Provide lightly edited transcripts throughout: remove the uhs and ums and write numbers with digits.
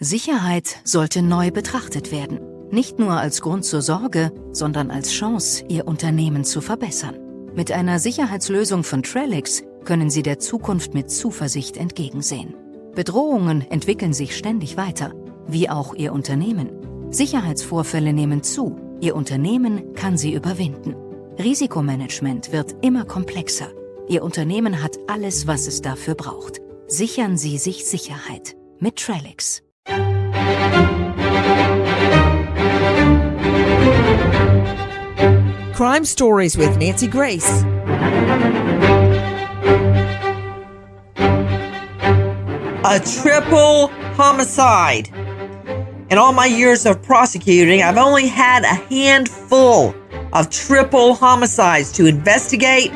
Sicherheit sollte neu betrachtet werden. Nicht nur als Grund zur Sorge, sondern als Chance, Ihr Unternehmen zu verbessern. Mit einer Sicherheitslösung von Trellix können Sie der Zukunft mit Zuversicht entgegensehen. Bedrohungen entwickeln sich ständig weiter, wie auch Ihr Unternehmen. Sicherheitsvorfälle nehmen zu, Ihr Unternehmen kann sie überwinden. Risikomanagement wird immer komplexer. Ihr Unternehmen hat alles, was es dafür braucht. Sichern Sie sich Sicherheit mit Trellix. Crime Stories with Nancy Grace. A triple homicide. In all my years of prosecuting, I've only had a handful of triple homicides to investigate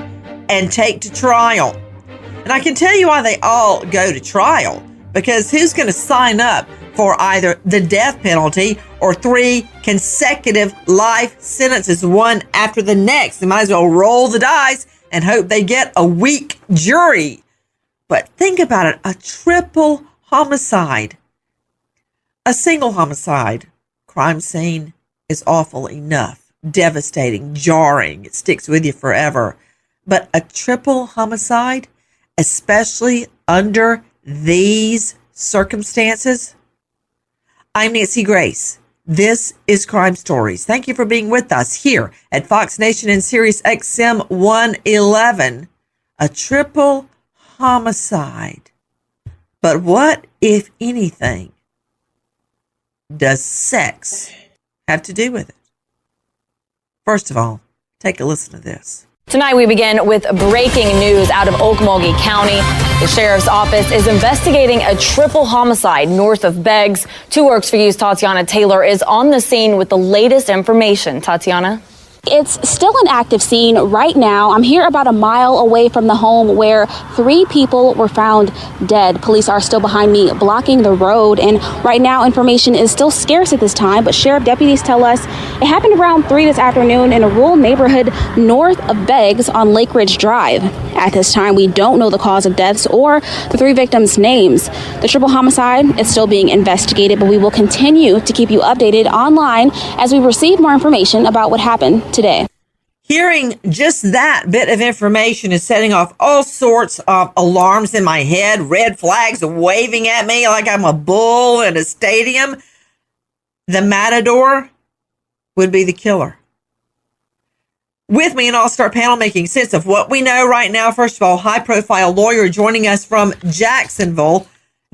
and take to trial. And I can tell you why they all go to trial. Because who's going to sign up for either the death penalty or 3 consecutive life sentences, one after the next? They might as well roll the dice and hope they get a weak jury. But think about it, a triple homicide. A single homicide, crime scene is awful enough, devastating, jarring, it sticks with you forever. But a triple homicide, especially under these circumstances? I'm Nancy Grace. This is Crime Stories. Thank you for being with us here at Fox Nation and Sirius XM 111. A triple homicide. But what, if anything, does sex have to do with it? First of all, take a listen to this. Tonight we begin with breaking news out of Okmulgee County. The sheriff's office is investigating a triple homicide north of Beggs. 2 Works for You's Tatiana Taylor is on the scene with the latest information. Tatiana? It's still an active scene right now. I'm here about a mile away from the home where 3 people were found dead. Police are still behind me blocking the road, and right now information is still scarce at this time, but sheriff deputies tell us it happened around 3 this afternoon in a rural neighborhood north of Beggs on Lake Ridge Drive. At this time, we don't know the cause of deaths or the 3 victims' names. The triple homicide is still being investigated, but we will continue to keep you updated online as we receive more information about what happened today. Hearing just that bit of information is setting off all sorts of alarms in my head, red flags waving at me like I'm a bull in a stadium. The matador would be the killer. With me, an all-star panel making sense of what we know right now. First of all, high-profile lawyer joining us from Jacksonville,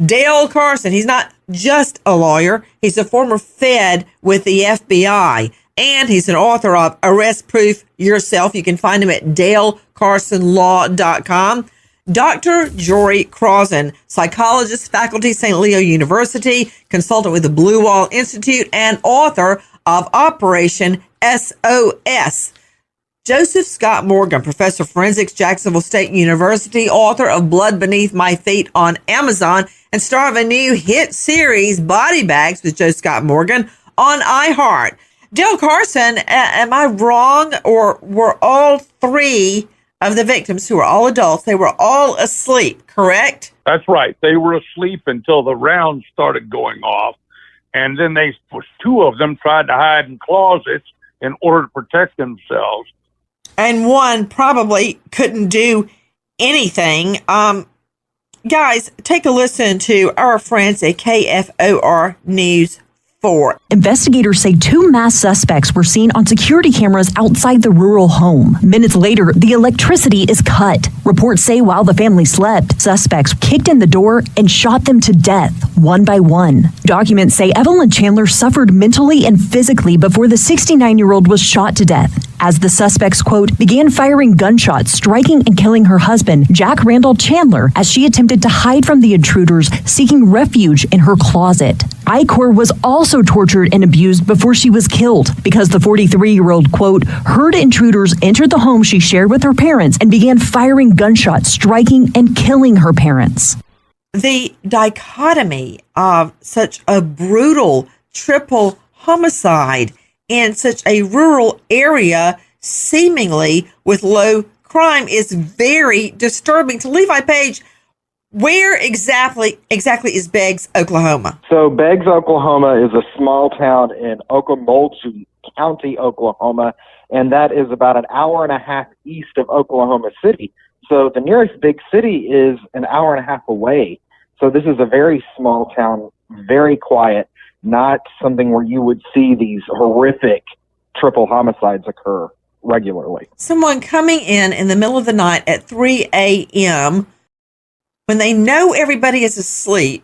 Dale Carson. He's not just a lawyer. He's a former Fed with the FBI. And he's an author of Arrest Proof Yourself. You can find him at dalecarsonlaw.com. Dr. Jory Crossan, psychologist, faculty, St. Leo University, consultant with the Blue Wall Institute, and author of Operation SOS. Joseph Scott Morgan, professor of forensics, Jacksonville State University, author of Blood Beneath My Feet on Amazon, and star of a new hit series, Body Bags with Joe Scott Morgan, on iHeart. Dale Carson, am I wrong, or were all 3 of the victims, who were all adults, they were all asleep, correct? That's right. They were asleep until the rounds started going off, and then 2 of them tried to hide in closets in order to protect themselves. And 1 probably couldn't do anything. Guys, take a listen to our friends at KFOR News 4. Investigators say 2 masked suspects were seen on security cameras outside the rural home. Minutes later, the electricity is cut. Reports say while the family slept, suspects kicked in the door and shot them to death, one by one. Documents say Evelyn Chandler suffered mentally and physically before the 69-year-old was shot to death, as the suspects, quote, began firing gunshots, striking and killing her husband, Jack Randall Chandler, as she attempted to hide from the intruders, seeking refuge in her closet. Ichor was also tortured and abused before she was killed because the 43-year-old, quote, heard intruders enter the home she shared with her parents and began firing gunshots, striking and killing her parents. The dichotomy of such a brutal triple homicide in such a rural area, seemingly with low crime, is very disturbing. To Levi Page, Where exactly is Beggs, Oklahoma? So Beggs, Oklahoma is a small town in Okmulgee County, Oklahoma, and that is about an hour and a half east of Oklahoma City. So the nearest big city is an hour and a half away. So this is a very small town, very quiet, not something where you would see these horrific triple homicides occur regularly. Someone coming in the middle of the night at 3 a.m. when they know everybody is asleep,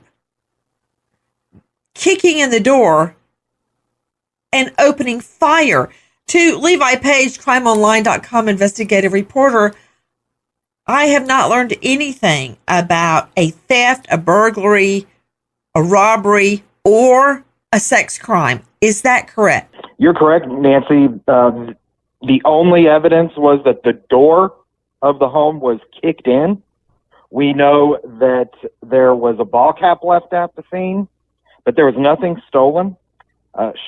kicking in the door and opening fire. To Levi Page, crimeonline.com investigative reporter, I have not learned anything about a theft, a burglary, a robbery, or a sex crime. Is that correct? You're correct, Nancy. The only evidence was that the door of the home was kicked in. We know that there was a ball cap left at the scene, but there was nothing stolen.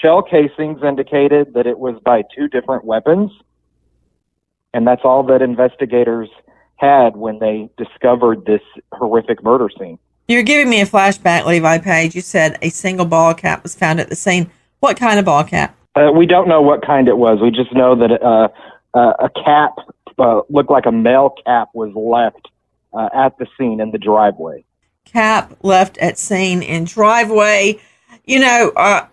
Shell casings indicated that it was by two different weapons, and that's all that investigators had when they discovered this horrific murder scene. You're giving me a flashback, Levi Page. You said a single ball cap was found at the scene. What kind of ball cap? We don't know what kind it was. We just know that a cap looked like a male cap was left at the scene in the driveway. Cap left at scene in driveway. You know,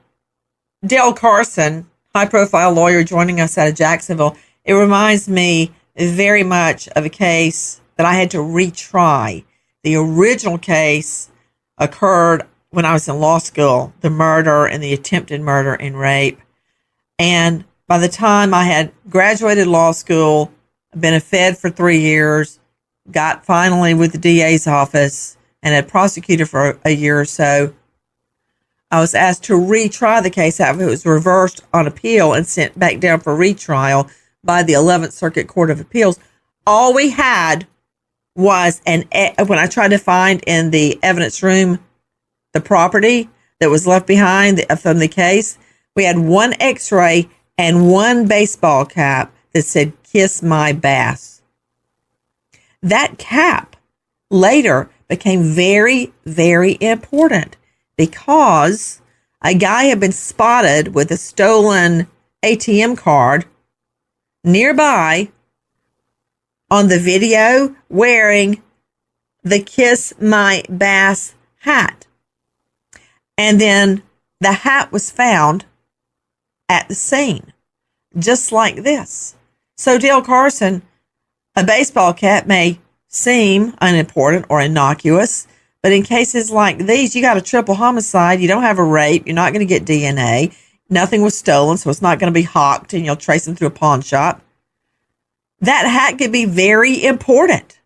Dale Carson, high-profile lawyer joining us out of Jacksonville, it reminds me very much of a case that I had to retry. The original case occurred when I was in law school, the murder and the attempted murder and rape. And by the time I had graduated law school, been a Fed for 3 years, got finally with the DA's office, and had prosecuted for a year or so, I was asked to retry the case after it was reversed on appeal and sent back down for retrial by the 11th Circuit Court of Appeals. All we had was when I tried to find in the evidence room the property that was left behind from the case, we had one x-ray and one baseball cap that said, "Kiss my bass." That cap later became very, very important because a guy had been spotted with a stolen ATM card nearby on the video wearing the "Kiss my bass" hat. And then the hat was found at the scene, just like this. So Dale Carson, a baseball cap may seem unimportant or innocuous, but in cases like these, you got a triple homicide, you don't have a rape, you're not going to get DNA, nothing was stolen, so it's not going to be hawked and you'll trace them through a pawn shop. That hat could be very important.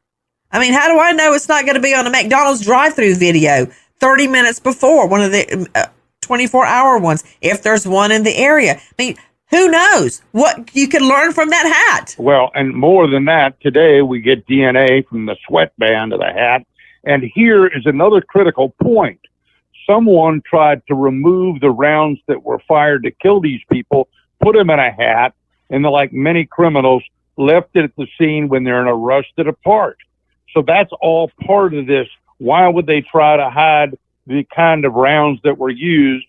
I mean, how do I know it's not going to be on a McDonald's drive-through video 30 minutes before, one of the 24-hour ones, if there's one in the area? I mean, who knows what you can learn from that hat? Well, and more than that, today we get DNA from the sweatband of the hat. And here is another critical point. Someone tried to remove the rounds that were fired to kill these people, put them in a hat, and like many criminals, left it at the scene when they're in a rush to depart. So that's all part of this. Why would they try to hide the kind of rounds that were used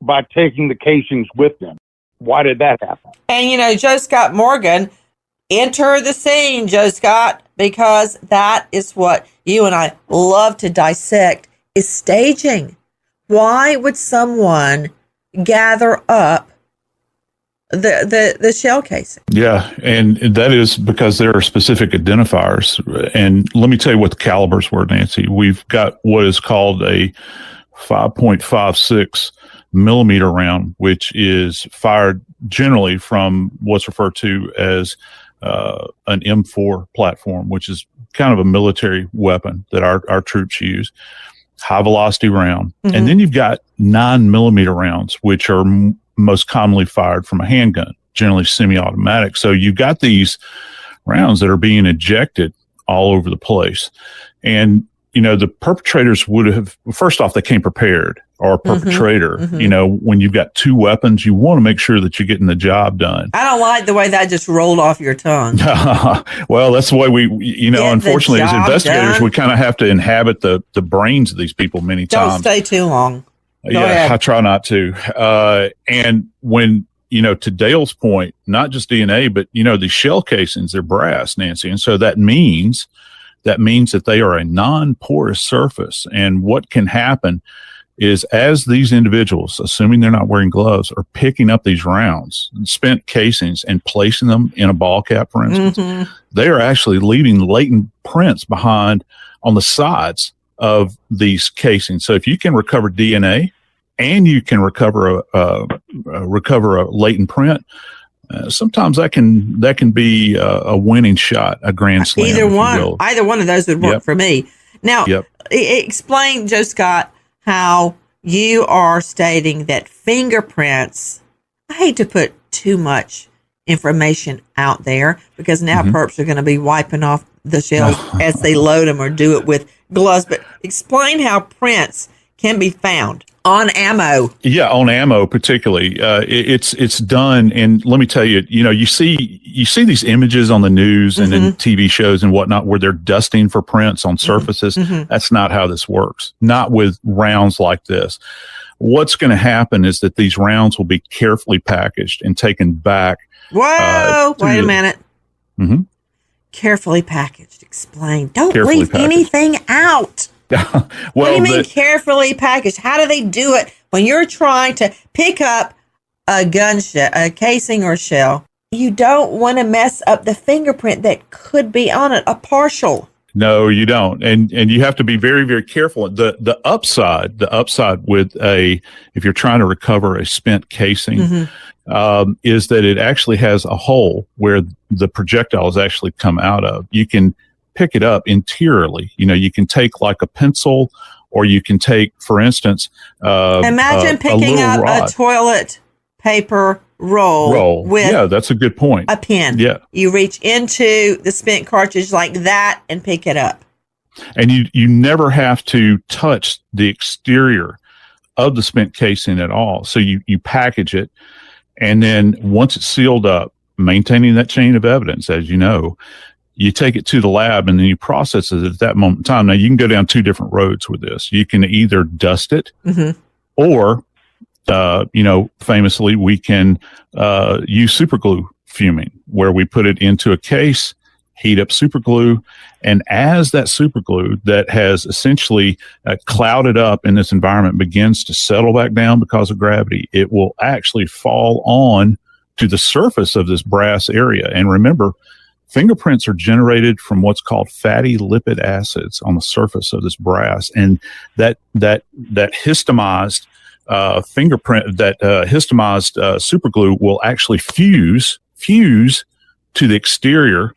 by taking the casings with them? Why did that happen? And, you know, Joe Scott Morgan, enter the scene, Joe Scott, because that is what you and I love to dissect, is staging. Why would someone gather up the shell casing? Yeah, and that is because there are specific identifiers. And let me tell you what the calibers were, Nancy. We've got what is called a 5.56 millimeter round, which is fired generally from what's referred to as an M4 platform, which is kind of a military weapon that our troops use. High velocity round. Mm-hmm. And then you've got 9 millimeter rounds, which are most commonly fired from a handgun, generally semi-automatic. So you've got these rounds that are being ejected all over the place. And, you know, the perpetrators would have, first off, they came prepared. or a perpetrator. You know, when you've got two weapons, you want to make sure that you're getting the job done. I don't like the way that just rolled off your tongue. Well, that's the way unfortunately, as investigators, we kind of have to inhabit the brains of these people many times. Don't stay too long. Go ahead. ahead. I try not to. And when, to Dale's point, not just DNA, but, the shell casings, they're brass, Nancy. And so that means that they are a non-porous surface. And what can happen is, as these individuals, assuming they're not wearing gloves, are picking up these rounds, spent casings, and placing them in a ball cap, for instance, they are actually leaving latent prints behind on the sides of these casings. So if you can recover DNA and you can recover a latent print, sometimes that can be a winning shot, a grand slam. Either one of those would work for me. Now, explain, Joe Scott, how you are stating that fingerprints, I hate to put too much information out there because now perps are going to be wiping off the shells as they load them or do it with gloves, but explain how prints can be found on ammo. Yeah, on ammo particularly. It's done, and let me tell you, you see these images on the news and in TV shows and whatnot where they're dusting for prints on surfaces. That's not how this works. Not with rounds like this. What's going to happen is that these rounds will be carefully packaged and taken back. Whoa! Wait a minute. Carefully packaged. Explain. Don't leave anything out. Well, what do you mean carefully packaged? How do they do it when you're trying to pick up a gun a casing or shell? You don't want to mess up the fingerprint that could be on it, a partial. No, you don't, and you have to be very, very careful. The upside with if you're trying to recover a spent casing, is that it actually has a hole where the projectiles actually come out of. You can pick it up interiorly. You can take like a pencil, or you can take, for instance, imagine picking up a toilet paper roll with that's a good point. A pen. Yeah. You reach into the spent cartridge like that and pick it up. And you never have to touch the exterior of the spent casing at all. So you package it, and then once it's sealed up, maintaining that chain of evidence, as you know, you take it to the lab and then you process it at that moment in time. Now, you can go down two different roads with this. You can either dust it or, famously, we can use superglue fuming, where we put it into a case, heat up superglue, and as that superglue that has essentially clouded up in this environment begins to settle back down because of gravity, it will actually fall on to the surface of this brass area. And remember, fingerprints are generated from what's called fatty lipid acids on the surface of this brass, and that histomized fingerprint, that histomized superglue will actually fuse to the exterior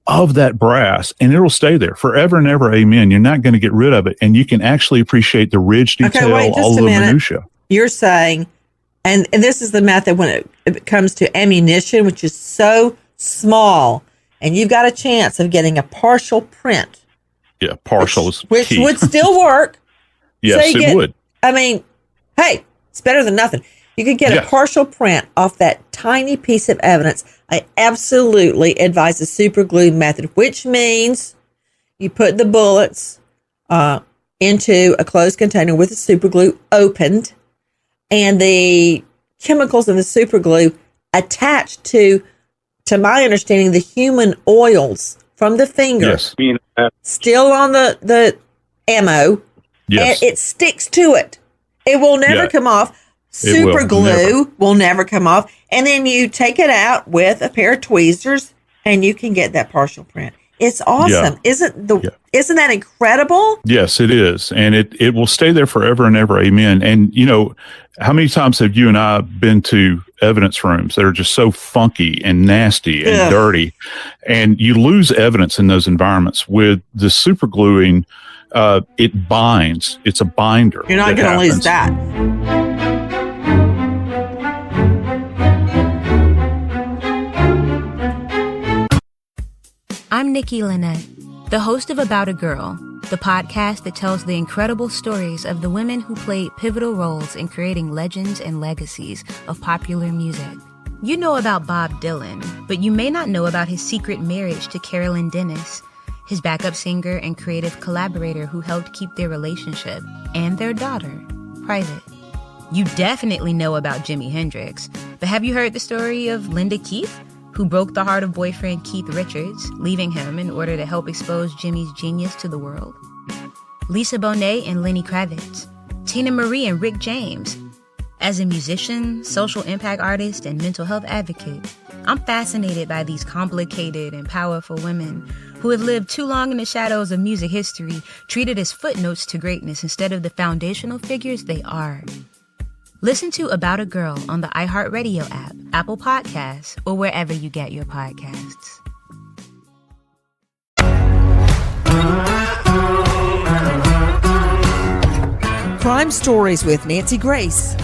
of that brass, and it'll stay there forever and ever. Amen. You're not going to get rid of it, and you can actually appreciate the ridge detail, all of the minutia. You're saying, and this is the method when it comes to ammunition, which is so small, and you've got a chance of getting a partial print. Yeah, partial is which key. Would still work. Yes, it would. I mean, hey, it's better than nothing. You could get a partial print off that tiny piece of evidence. I absolutely advise the super glue method, which means you put the bullets into a closed container with the super glue opened, and the chemicals in the super glue attached to my understanding, the human oils from the finger. Yes. Still on the ammo. Yes. And it sticks to it. It will never come off. Super glue will never come off. And then you take it out with a pair of tweezers and you can get that partial print. It's awesome. Yeah. Isn't that incredible? Yes, it is. And it will stay there forever and ever. Amen. And how many times have you and I been to evidence rooms that are just so funky and nasty and dirty, and you lose evidence in those environments? With the super gluing, it binds. It's a binder. You're not going to lose that. I'm Nikki Lynette, the host of About a Girl, the podcast that tells the incredible stories of the women who played pivotal roles in creating legends and legacies of popular music. You know about Bob Dylan, but you may not know about his secret marriage to Carolyn Dennis, his backup singer and creative collaborator who helped keep their relationship and their daughter private. You definitely know about Jimi Hendrix, but have you heard the story of Linda Keith, who broke the heart of boyfriend Keith Richards, leaving him in order to help expose Jimmy's genius to the world? Lisa Bonet and Lenny Kravitz, Tina Marie and Rick James. As a musician, social impact artist, and mental health advocate, I'm fascinated by these complicated and powerful women who have lived too long in the shadows of music history, treated as footnotes to greatness instead of the foundational figures they are. Listen to About a Girl on the iHeartRadio app, Apple Podcasts, or wherever you get your podcasts. Crime Stories with Nancy Grace.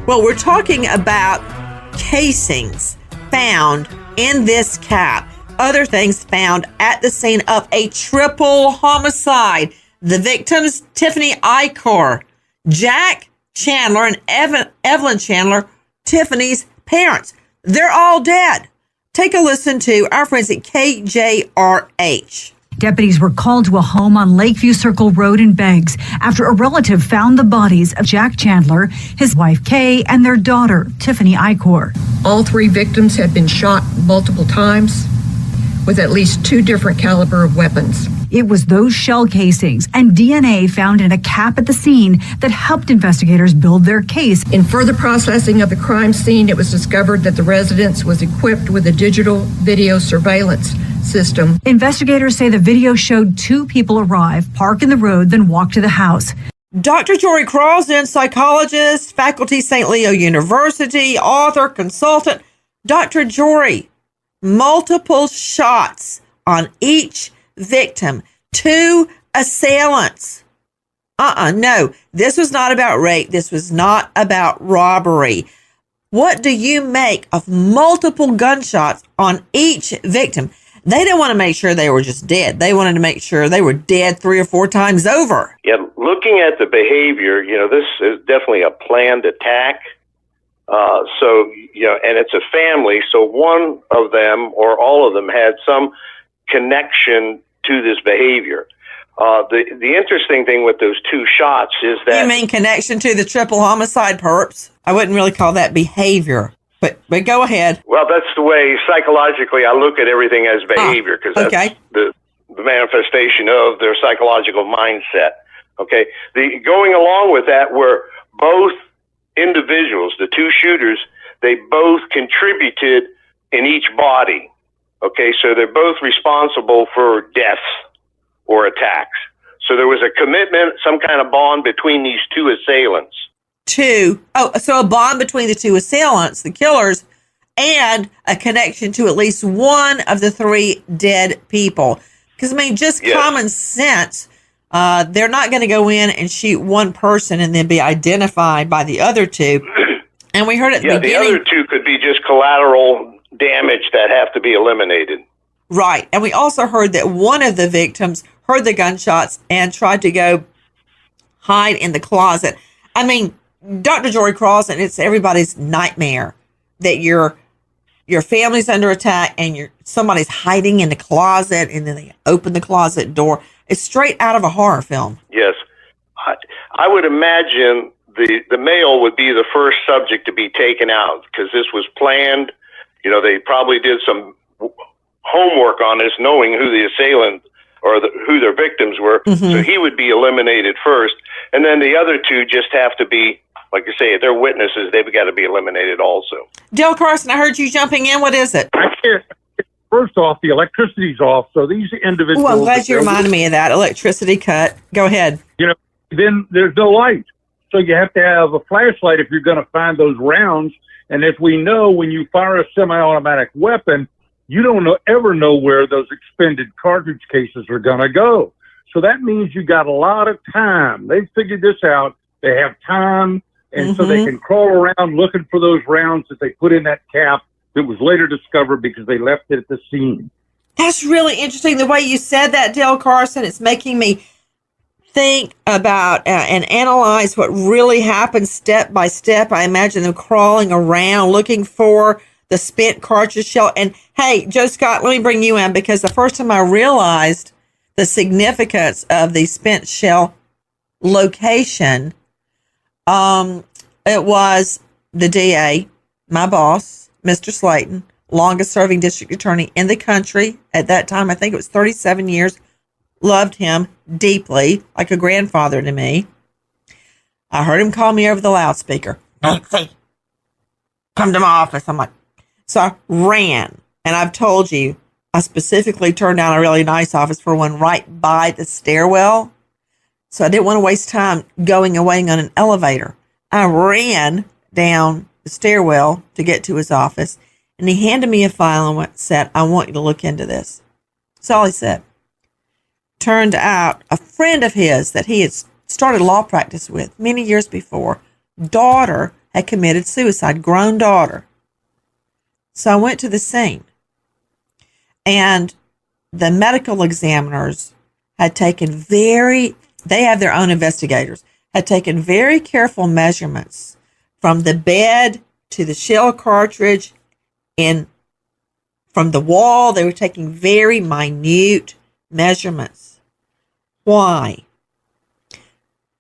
Well, we're talking about casings found in this cap. Other things found at the scene of a triple homicide. The victims, Tiffany Ichor, Jack Chandler, and Evelyn Chandler, Tiffany's parents. They're all dead. Take a listen to our friends at KJRH. Deputies were called to a home on Lakeview Circle Road in Beggs after a relative found the bodies of Jack Chandler, his wife Kay, and their daughter, Tiffany Ichor. All three victims had been shot multiple times with at least 2 different caliber of weapons. It was those shell casings and DNA found in a cap at the scene that helped investigators build their case. In further processing of the crime scene, it was discovered that the residence was equipped with a digital video surveillance system. Investigators say the video showed 2 people arrive, park in the road, then walk to the house. Dr. Jory Crosden, psychologist, faculty, St. Leo University, author, consultant. Dr. Jory, multiple shots on each victim, 2 assailants. No, this was not about rape. This was not about robbery. What do you make of multiple gunshots on each victim? They didn't want to make sure they were just dead. They wanted to make sure they were dead 3 or 4 times over. Yeah, looking at the behavior, this is definitely a planned attack. And it's a family, so one of them or all of them had some connection to this behavior. The interesting thing with those 2 shots is that... You mean connection to the triple homicide perps? I wouldn't really call that behavior, but go ahead. Well, that's the way psychologically I look at everything as behavior, because that's the manifestation of their psychological mindset. Okay, going along with that were both individuals, the 2 shooters, they both contributed in each body. Okay, so they're both responsible for deaths or attacks. So there was a commitment, some kind of bond between these 2 assailants. So a bond between the 2 assailants, the killers, and a connection to at least one of the 3 dead people. Because, just common sense, they're not going to go in and shoot one person and then be identified by the other 2. And we heard at the beginning... the other 2 could be just collateral damage that have to be eliminated. Right. And we also heard that one of the victims heard the gunshots and tried to go hide in the closet. Dr. Jory Crosden, it's everybody's nightmare that your family's under attack and somebody's hiding in the closet and then they open the closet door. It's straight out of a horror film. Yes. I would imagine the male would be the first subject to be taken out because this was planned. They probably did some homework on this, knowing who the assailant or who their victims were. Mm-hmm. So he would be eliminated first. And then the other 2 just have to be, like you say, if they're witnesses, they've got to be eliminated also. Dale Carson, I heard you jumping in. What is it? First off, the electricity's off, so these individuals... Oh, I'm glad you reminded me of that. Electricity cut. Go ahead. Then there's no light. So you have to have a flashlight if you're going to find those rounds. And as we know, when you fire a semi-automatic weapon, you don't ever know where those expended cartridge cases are going to go. So that means you got a lot of time. They figured this out. They have time, and so they can crawl around looking for those rounds that they put in that cap that was later discovered because they left it at the scene. That's really interesting. The way you said that, Dale Carson, it's making me think about and analyze what really happened step by step. I imagine them crawling around looking for the spent cartridge shell. And hey, Joe Scott, let me bring you in, because the first time I realized the significance of the spent shell location, it was the DA, my boss, Mr. Slayton, longest serving district attorney in the country. At that time, I think it was 37 years. Loved him deeply, like a grandfather to me. I heard him call me over the loudspeaker. Nancy, come to my office. I'm like, so I ran. And I've told you, I specifically turned down a really nice office for one right by the stairwell. So I didn't want to waste time going and waiting on an elevator. I ran down the stairwell to get to his office, and he handed me a file and said, I want you to look into this. That's all he said. Turned out a friend of his that he had started law practice with many years before, daughter had committed suicide, grown daughter. So I went to the scene, and the medical examiners had taken they have their own investigators, had taken very careful measurements from the bed to the shell cartridge, and from the wall. They were taking very minute measurements. Why?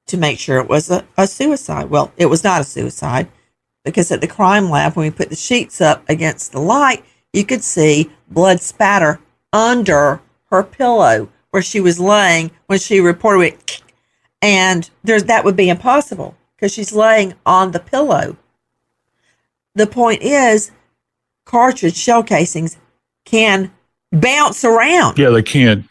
To make sure it was a suicide. Well, it was not a suicide, because at the crime lab, when we put the sheets up against the light, you could see blood spatter under her pillow where she was laying when she reported it. And that would be impossible because she's laying on the pillow. The point is, cartridge shell casings can bounce around. Yeah, they can.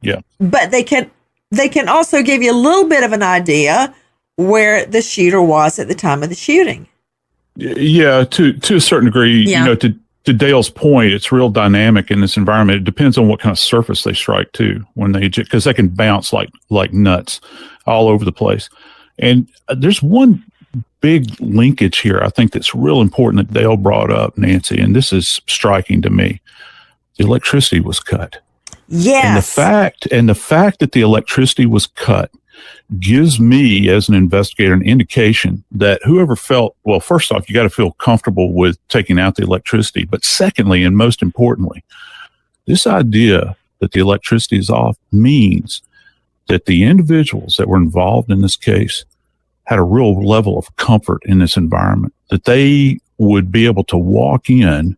Yeah. But they can also give you a little bit of an idea where the shooter was at the time of the shooting. Yeah, to a certain degree. Yeah. You know, to Dale's point, it's real dynamic in this environment. It depends on what kind of surface they strike too, because they can bounce like nuts all over the place. And there's one big linkage here, I think, that's real important that Dale brought up, Nancy, and this is striking to me. The electricity was cut. Yes. And the fact that the electricity was cut gives me, as an investigator, an indication that whoever felt, well, first off, you got to feel comfortable with taking out the electricity. But secondly, and most importantly, this idea that the electricity is off means that the individuals that were involved in this case had a real level of comfort in this environment, that they would be able to walk in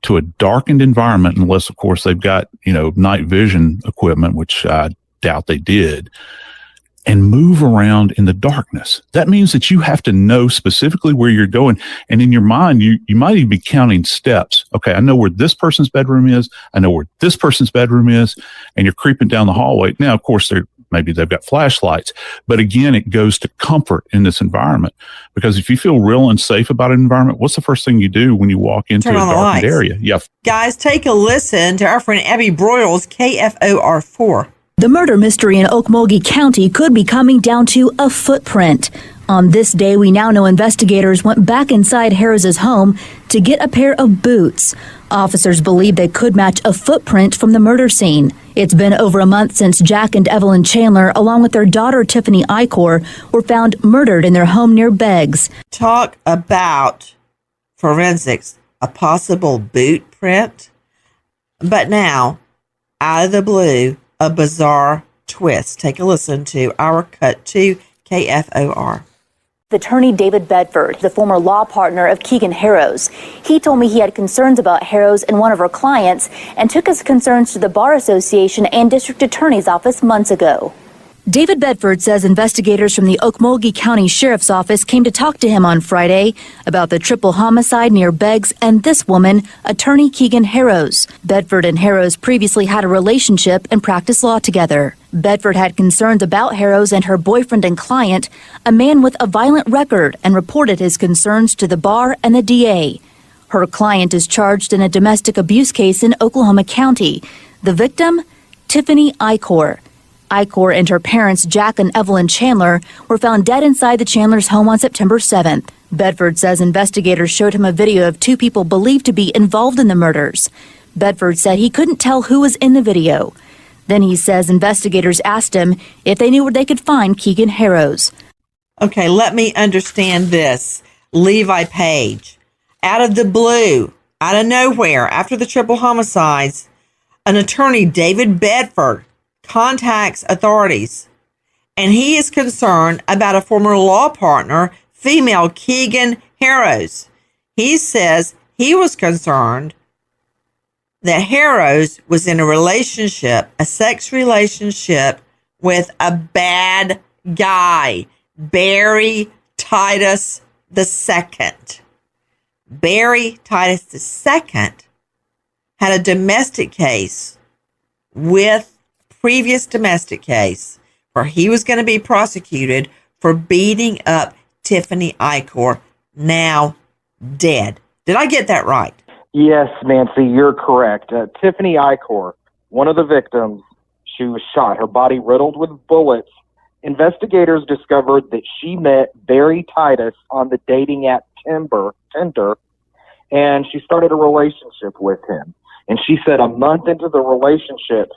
to a darkened environment, unless, of course, they've got, night vision equipment, which I doubt they did, and move around in the darkness. That means that you have to know specifically where you're going. And in your mind, you might even be counting steps. Okay, I know where this person's bedroom is. I know where this person's bedroom is. And you're creeping down the hallway. Now, of course, maybe they've got flashlights. But again, it goes to comfort in this environment. Because if you feel real unsafe about an environment, what's the first thing you do when you walk into a darkened area? Yeah. Guys, take a listen to our friend Abby Broyles, KFOR4. The murder mystery in Okmulgee County could be coming down to a footprint. On this day, we now know investigators went back inside Harroz's home to get a pair of boots. Officers believe they could match a footprint from the murder scene. It's been over a month since Jack and Evelyn Chandler, along with their daughter Tiffany Ichor, were found murdered in their home near Beggs. Talk about forensics, a possible boot print. But now, out of the blue, a bizarre twist. Take a listen to our cut to KFOR. Attorney David Bedford, the former law partner of Keegan Harroz. He told me he had concerns about Harroz and one of her clients and took his concerns to the Bar Association and District Attorney's Office months ago. David Bedford says investigators from the Okmulgee County Sheriff's Office came to talk to him on Friday about the triple homicide near Beggs and this woman, attorney Keegan Harroz. Bedford and Harroz previously had a relationship and practiced law together. Bedford had concerns about Harroz and her boyfriend and client, a man with a violent record, and reported his concerns to the bar and the DA. Her client is charged in a domestic abuse case in Oklahoma County. The victim, Tiffany Ichor. Ichor and her parents, Jack and Evelyn Chandler, were found dead inside the Chandlers' home on September 7th. Bedford says investigators showed him a video of two people believed to be involved in the murders. Bedford said he couldn't tell who was in the video. Then he says investigators asked him if they knew where they could find Keegan Harroz. Okay, let me understand this. Levi Page, out of the blue, out of nowhere, after the triple homicides, an attorney, David Bedford, contacts authorities, and he is concerned about a former law partner, female Keegan Harroz. He says he was concerned that Harroz was in a relationship, a sex relationship, with a bad guy, Barry Titus II. Barry Titus II had a domestic case with previous domestic case where he was going to be prosecuted for beating up Tiffany Ichor, now dead. Did I get that right? Yes, Nancy, you're correct. Tiffany Ichor, one of the victims, she was shot, her body riddled with bullets. Investigators discovered that she met Barry Titus on the dating app Tinder, and she started a relationship with him. And she said a month into the relationship,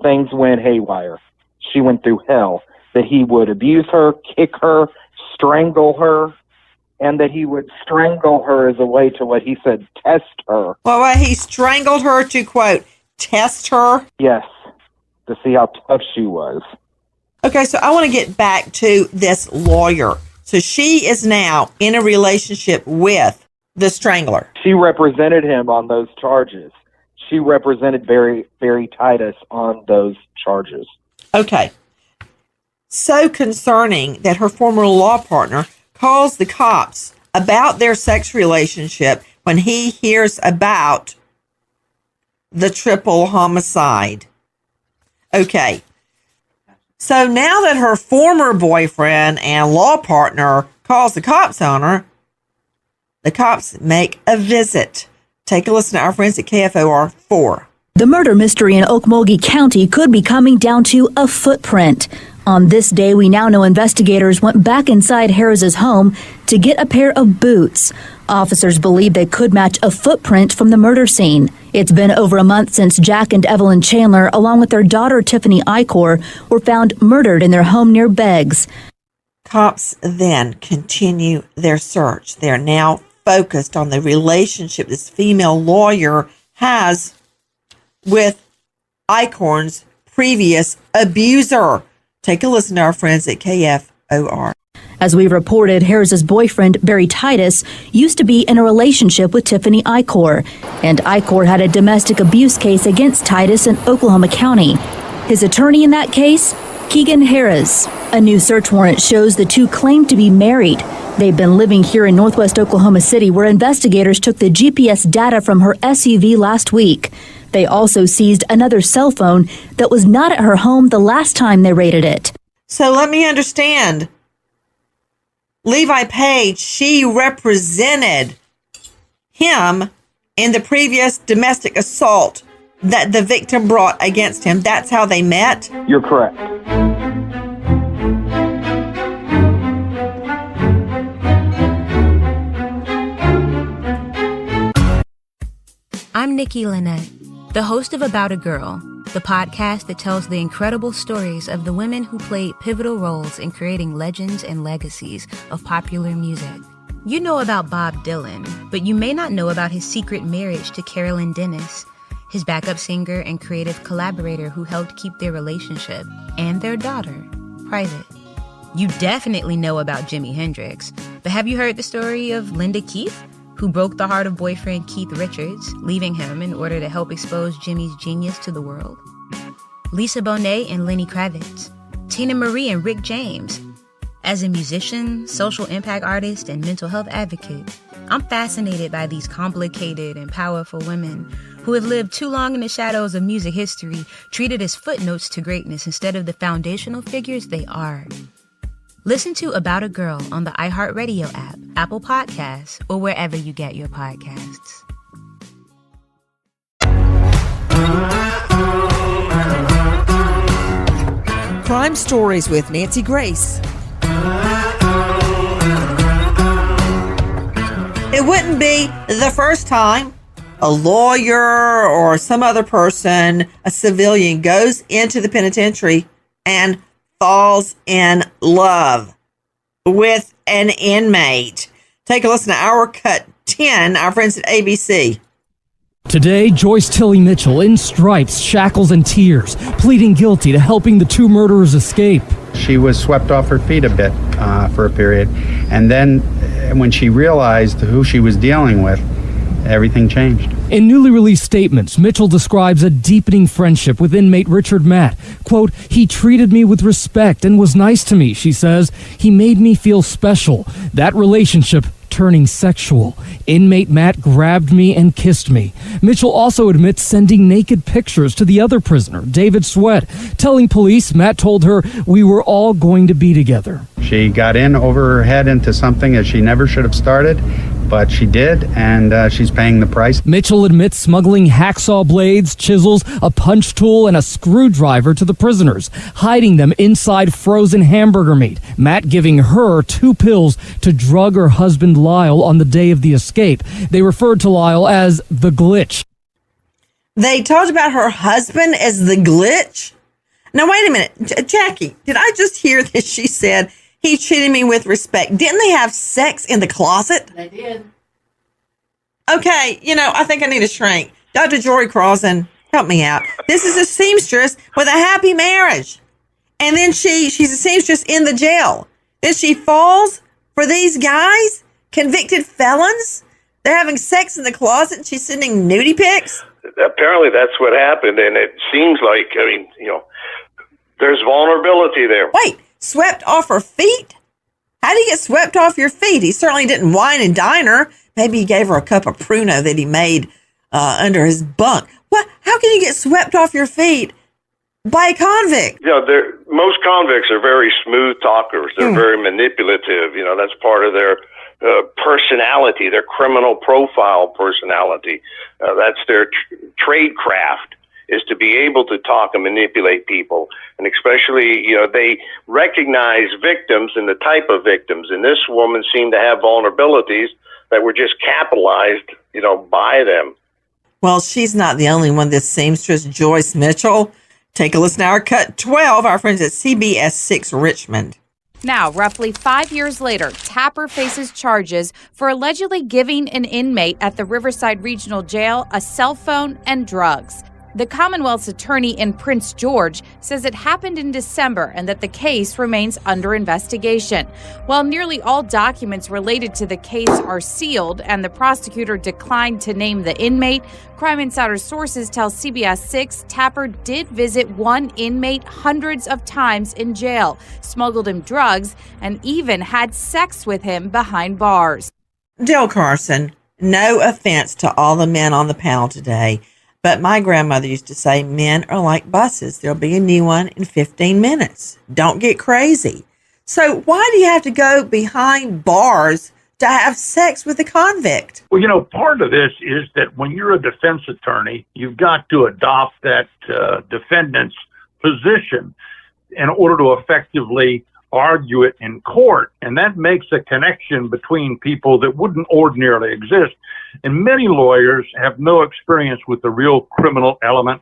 things went haywire. She went through hell, that he would abuse her, kick her, strangle her, and that he would strangle her as a way to, what he said, test her. Well, he strangled her to, quote, test her? Yes, to see how tough she was. Okay, so I want to get back to this lawyer. So she is now in a relationship with the strangler. She represented him on those charges. She represented Barry Titus on those charges. Okay. So concerning that her former law partner calls the cops about their sex relationship when he hears about the triple homicide. Okay. So now that her former boyfriend and law partner calls the cops on her, the cops make a visit. Take a listen to our friends at KFOR 4. The murder mystery in Okmulgee County could be coming down to a footprint. On this day, we now know investigators went back inside Harroz's home to get a pair of boots. Officers believe they could match a footprint from the murder scene. It's been over a month since Jack and Evelyn Chandler, along with their daughter Tiffany Ichor, were found murdered in their home near Beggs. Cops then continue their search. They're now focused on the relationship this female lawyer has with Ichor's previous abuser. Take a listen to our friends at KFOR. As we reported, Harroz's boyfriend, Barry Titus, used to be in a relationship with Tiffany Ichor, and Ichor had a domestic abuse case against Titus in Oklahoma County. His attorney in that case, Keegan Harroz. A new search warrant shows the two claim to be married. They've been living here in northwest Oklahoma City, where investigators took the GPS data from her SUV last week. They also seized another cell phone that was not at her home the last time they raided it. So let me understand. Levi Page, she represented him in the previous domestic assault that the victim brought against him. That's how they met? You're correct. I'm Nikki Lynette, the host of About a Girl, the podcast that tells the incredible stories of the women who played pivotal roles in creating legends and legacies of popular music. You know about Bob Dylan, but you may not know about his secret marriage to Carolyn Dennis, his backup singer and creative collaborator who helped keep their relationship and their daughter private. You definitely know about Jimi Hendrix, but have you heard the story of Linda Keith, who broke the heart of boyfriend Keith Richards, leaving him in order to help expose Jimmy's genius to the world? Lisa Bonet and Lenny Kravitz, Tina Marie and Rick James. As a musician, social impact artist, and mental health advocate, I'm fascinated by these complicated and powerful women who have lived too long in the shadows of music history, treated as footnotes to greatness instead of the foundational figures they are. Listen to About a Girl on the iHeartRadio app, Apple Podcasts, or wherever you get your podcasts. Crime Stories with Nancy Grace. It wouldn't be the first time a lawyer or some other person, a civilian, goes into the penitentiary and falls in love with an inmate. Take a listen to our cut 10, our friends at ABC. Today, Joyce Tilly Mitchell, in stripes, shackles, and tears, pleading guilty to helping the two murderers escape. She was swept off her feet a bit for a period, and then when she realized who she was dealing with, everything changed. In newly released statements, Mitchell describes a deepening friendship with inmate Richard Matt. Quote, "He treated me with respect and was nice to me," she says. "He made me feel special." That relationship turning sexual. Inmate Matt grabbed me and kissed me. Mitchell also admits sending naked pictures to the other prisoner, David Sweat. Telling police, Matt told her, "We were all going to be together." She got in over her head into something that she never should have started, but she did, and she's paying the price. Mitchell admits smuggling hacksaw blades, chisels, a punch tool, and a screwdriver to the prisoners, hiding them inside frozen hamburger meat. Matt giving her 2 pills to drug her husband Lyle on the day of the escape. They referred to Lyle as the glitch. They talked about her husband as the glitch? Now, wait a minute. Jackie, did I just hear that she said, "He treated me with respect"? Didn't they have sex in the closet? They did. Okay, I think I need a shrink. Dr. Jory Crossan, help me out. This is a seamstress with a happy marriage. And then she's a seamstress in the jail. Then she falls for these guys, convicted felons. They're having sex in the closet and she's sending nudie pics. Apparently that's what happened. And it seems like, there's vulnerability there. Wait, swept off her feet? How do you get swept off your feet? He certainly didn't wine and dine her. Maybe he gave her a cup of Pruno that he made under his bunk. What? How can you get swept off your feet by a convict? Most convicts are very smooth talkers. They're very manipulative. That's part of their personality, their criminal profile personality. That's their trade craft, is to be able to talk and manipulate people. And especially, they recognize victims and the type of victims. And this woman seemed to have vulnerabilities that were just capitalized, by them. Well, she's not the only one. This seamstress, Joyce Mitchell. Take a listen to our cut 12, our friends at CBS 6 Richmond. Now, roughly 5 years later, Tapper faces charges for allegedly giving an inmate at the Riverside Regional Jail a cell phone and drugs. The Commonwealth's attorney in Prince George says it happened in December and that the case remains under investigation. While nearly all documents related to the case are sealed and the prosecutor declined to name the inmate, Crime Insider sources tell CBS 6 Tapper did visit one inmate hundreds of times in jail, smuggled him drugs, and even had sex with him behind bars. Del Carson, no offense to all the men on the panel today, but my grandmother used to say men are like buses. There'll be a new one in 15 minutes. Don't get crazy. So why do you have to go behind bars to have sex with a convict? Well, part of this is that when you're a defense attorney, you've got to adopt that defendant's position in order to effectively argue it in court. And that makes a connection between people that wouldn't ordinarily exist. And many lawyers have no experience with the real criminal element.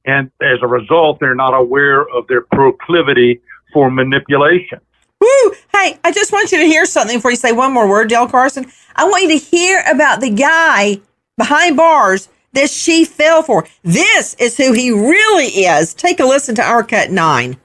And as a result, they're not aware of their proclivity for manipulation. Woo! Hey, I just want you to hear something before you say one more word, Del Carson. I want you to hear about the guy behind bars that she fell for. This is who he really is. Take a listen to our cut 9.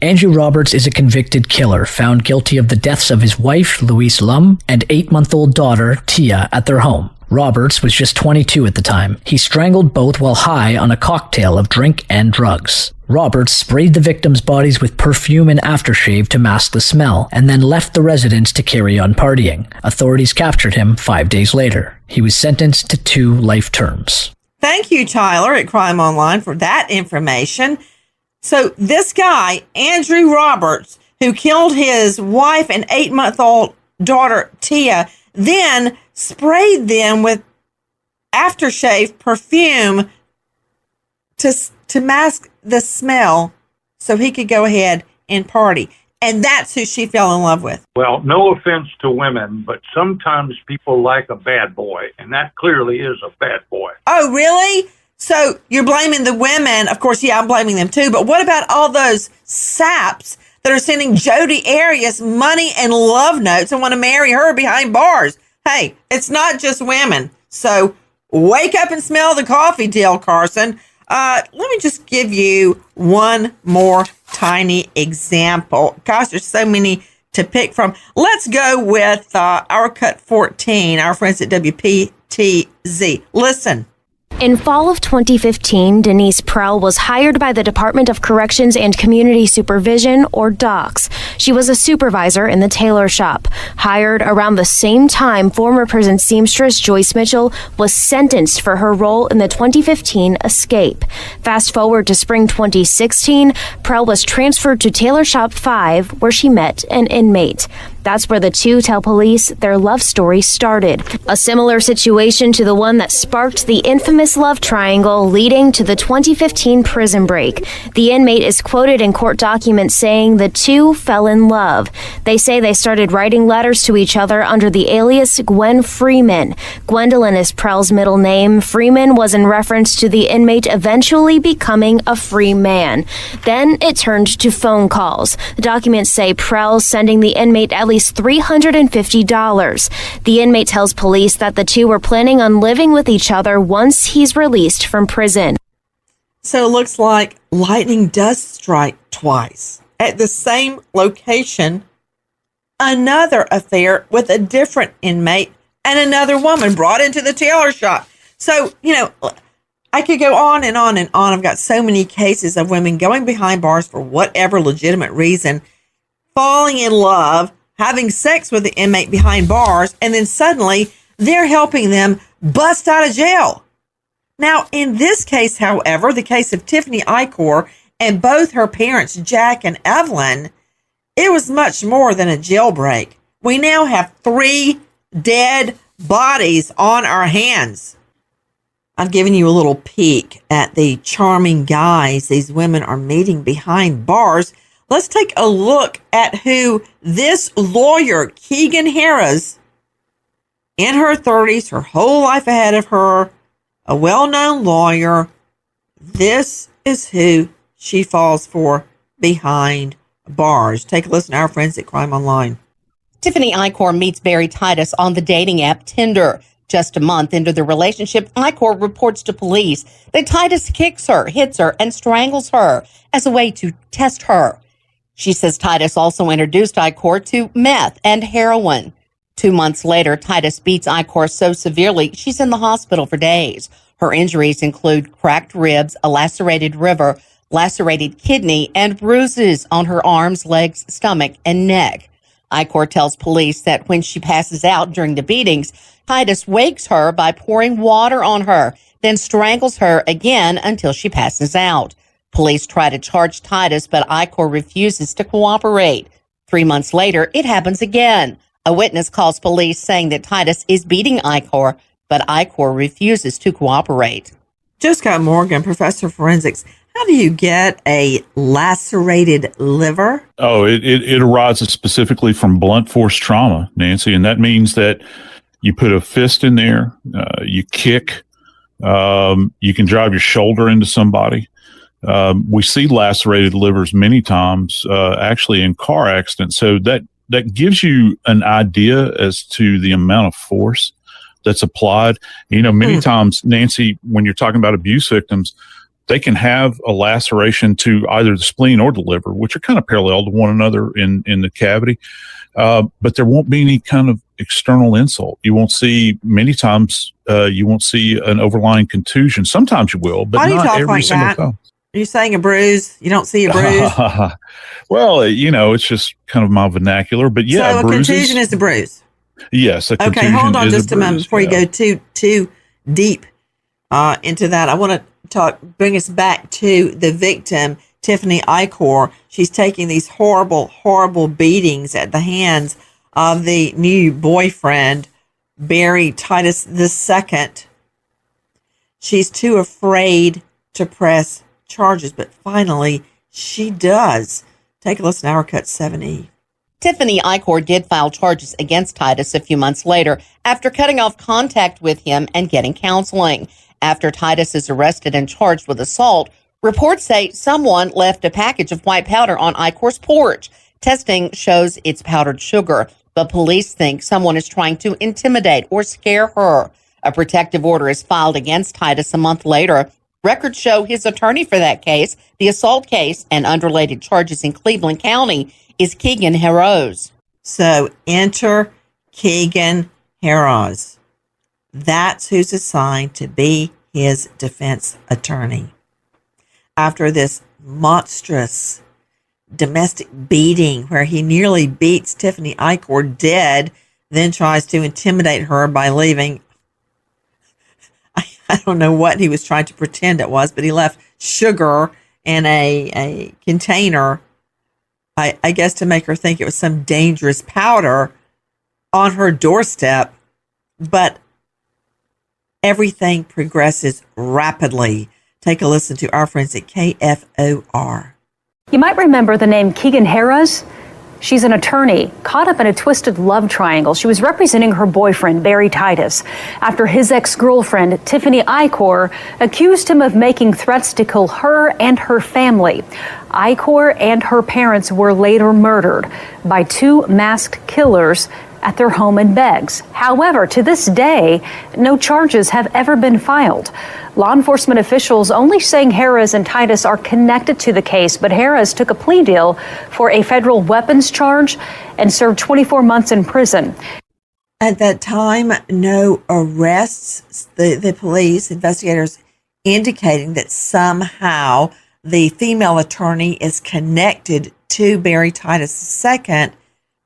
Andrew Roberts is a convicted killer found guilty of the deaths of his wife, Louise Lum, and 8-month-old daughter, Tia, at their home. Roberts was just 22 at the time. He strangled both while high on a cocktail of drink and drugs. Roberts sprayed the victims' bodies with perfume and aftershave to mask the smell, and then left the residence to carry on partying. Authorities captured him 5 days later. He was sentenced to 2 life terms. Thank you, Tyler, at Crime Online, for that information. So this guy, Andrew Roberts, who killed his wife and 8-month-old daughter, Tia, then sprayed them with aftershave perfume to mask the smell so he could go ahead and party. and that's who she fell in love with. Well, no offense to women, but sometimes people like a bad boy, and that clearly is a bad boy. Oh, really? So you're blaming the women. Of course, yeah, I'm blaming them too. But what about all those saps that are sending Jodi Arias money and love notes and want to marry her behind bars? Hey, it's not just women. So wake up and smell the coffee, Dale Carson. Let me just give you one more tiny example. Gosh, there's so many to pick from. Let's go with our Cut 14, our friends at WPTZ. Listen. In fall of 2015, Denise Prell was hired by the Department of Corrections and Community Supervision, or DOCS. She was a supervisor in the tailor shop. Hired around the same time former prison seamstress Joyce Mitchell was sentenced for her role in the 2015 escape. Fast forward to spring 2016, Prell was transferred to Tailor Shop 5, where she met an inmate. That's where the two tell police their love story started. A similar situation to the one that sparked the infamous love triangle leading to the 2015 prison break. The inmate is quoted in court documents saying the two fell in love. They say they started writing letters to each other under the alias Gwen Freeman. Gwendolyn is Prell's middle name. Freeman was in reference to the inmate eventually becoming a free man. Then it turned to phone calls. The documents say Prell sending the inmate at least $350. The inmate tells police that the two were planning on living with each other once he's released from prison. So it looks like lightning does strike twice. At the same location, another affair with a different inmate and another woman brought into the tailor shop. So, I could go on and on and on. I've got so many cases of women going behind bars for whatever legitimate reason, falling in love, having sex with the inmate behind bars, and then suddenly they're helping them bust out of jail. Now, in this case, however, the case of Tiffany Ichor and both her parents, Jack and Evelyn, it was much more than a jailbreak. We now have 3 dead bodies on our hands. I've given you a little peek at the charming guys these women are meeting behind bars. Let's take a look at who this lawyer, Keegan Harroz, in her 30s, her whole life ahead of her, a well-known lawyer. This is who she falls for behind bars. Take a listen to our friends at Crime Online. Tiffany Ichor meets Barry Titus on the dating app Tinder. Just a month into the relationship, Ichor reports to police that Titus kicks her, hits her, and strangles her as a way to test her. She says Titus also introduced Ichor to meth and heroin. 2 months later, Titus beats Ichor so severely, she's in the hospital for days. Her injuries include cracked ribs, a lacerated liver, lacerated kidney, and bruises on her arms, legs, stomach, and neck. Ichor tells police that when she passes out during the beatings, Titus wakes her by pouring water on her, then strangles her again until she passes out. Police try to charge Titus, but Ichor refuses to cooperate. 3 months later, it happens again. A witness calls police saying that Titus is beating Ichor, but Ichor refuses to cooperate. Joe Scott Morgan, professor of forensics. How do you get a lacerated liver? Oh, it arises specifically from blunt force trauma, Nancy, and that means that you put a fist in there, you kick, you can drive your shoulder into somebody. We see lacerated livers many times, actually in car accidents. So that gives you an idea as to the amount of force that's applied. Many times, Nancy, when you're talking about abuse victims, they can have a laceration to either the spleen or the liver, which are kind of parallel to one another in the cavity. But there won't be any kind of external insult. You won't see many times. You won't see an overlying contusion. Sometimes you will, but not every single time. Are you saying a bruise? You don't see a bruise? Well, it's just kind of my vernacular, but yeah. So a contusion is a bruise? Yes. Okay, hold on just a moment before you go too deep into that. I want to bring us back to the victim, Tiffany Ichor. She's taking these horrible, horrible beatings at the hands of the new boyfriend, Barry Titus II. She's too afraid to press charges, but finally she does. Take a listen to our cut 7E. Tiffany Ichor did file charges against Titus a few months later after cutting off contact with him and getting counseling. After Titus is arrested and charged with assault, reports say someone left a package of white powder on Ichor's porch. Testing shows it's powdered sugar, but police think someone is trying to intimidate or scare her. A protective order is filed against Titus a month later. Records show his attorney for that case, the assault case, and unrelated charges in Cleveland County is Keegan Harroz. So enter Keegan Harroz. That's who's assigned to be his defense attorney. After this monstrous domestic beating where he nearly beats Tiffany Ichor dead, then tries to intimidate her by leaving, I don't know what he was trying to pretend it was, but he left sugar in a container, I guess to make her think it was some dangerous powder on her doorstep. But everything progresses rapidly. Take a listen to our friends at KFOR. You might remember the name Keegan Harroz. She's an attorney caught up in a twisted love triangle. She was representing her boyfriend, Barry Titus, after his ex-girlfriend, Tiffany Ichor, accused him of making threats to kill her and her family. Ichor and her parents were later murdered by two masked killers at their home in Beggs. However, to this day, no charges have ever been filed. Law enforcement officials only saying Harroz and Titus are connected to the case, but Harroz took a plea deal for a federal weapons charge and served 24 months in prison. At that time, no arrests. The police investigators indicating that somehow the female attorney is connected to Barry Titus II.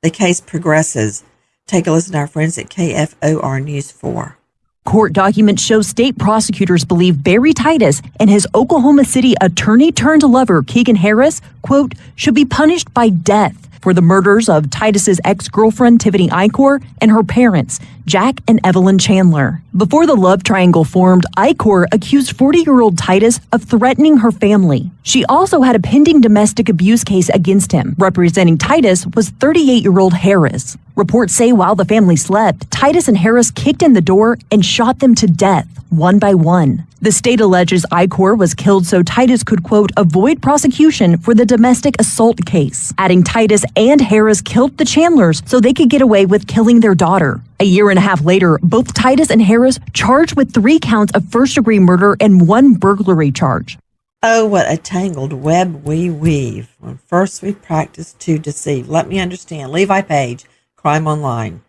The case progresses. Take a listen to our friends at KFOR News 4. Court documents show state prosecutors believe Barry Titus and his Oklahoma City attorney-turned-lover, Keegan Harroz, quote, should be punished by death for the murders of Titus's ex-girlfriend, Tiffany Ichor, and her parents, Jack and Evelyn Chandler. Before the love triangle formed, Ichor accused 40-year-old Titus of threatening her family. She also had a pending domestic abuse case against him. Representing Titus was 38-year-old Harroz. Reports say while the family slept, Titus and Harroz kicked in the door and shot them to death, one by one. The state alleges Ichor was killed so Titus could, quote, avoid prosecution for the domestic assault case. Adding Titus and Harroz killed the Chandlers so they could get away with killing their daughter. A year and a half later, both Titus and Harroz charged with 3 counts of first-degree murder and 1 burglary charge. Oh, what a tangled web we weave when first we practice to deceive. Let me understand. Levi Page, Crime Online.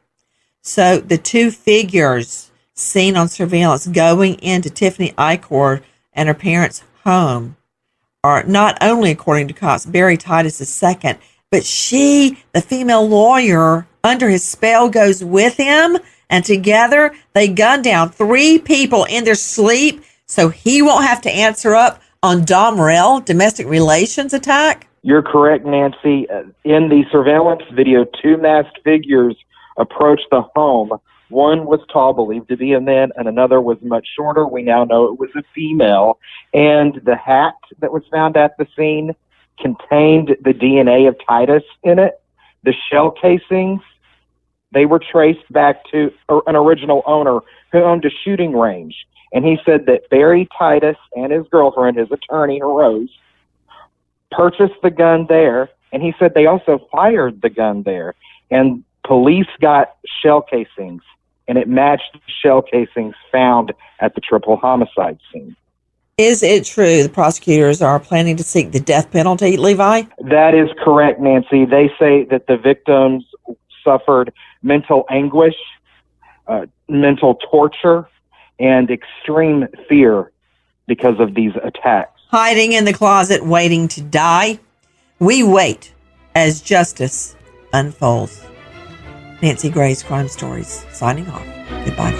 So the two figures seen on surveillance going into Tiffany Ichor and her parents' home are not only, according to cops, Barry Titus II, but she, the female lawyer, under his spell goes with him, and together they gun down 3 people in their sleep so he won't have to answer up on Domrell domestic relations attack? You're correct, Nancy. In the surveillance video, 2 masked figures approached the home. One was tall, believed to be a man, and another was much shorter. We now know it was a female. And the hat that was found at the scene contained the DNA of Titus in it. The shell casings, they were traced back to an original owner who owned a shooting range. And he said that Barry Titus and his girlfriend, his attorney, Harroz, purchased the gun there. And he said they also fired the gun there. And police got shell casings, and it matched the shell casings found at the triple homicide scene. Is it true the prosecutors are planning to seek the death penalty, Levi? That is correct, Nancy. They say that the victims suffered mental anguish, mental torture, and extreme fear because of these attacks. Hiding in the closet, waiting to die. We wait as justice unfolds. Nancy Grace, Crime Stories, signing off. Goodbye.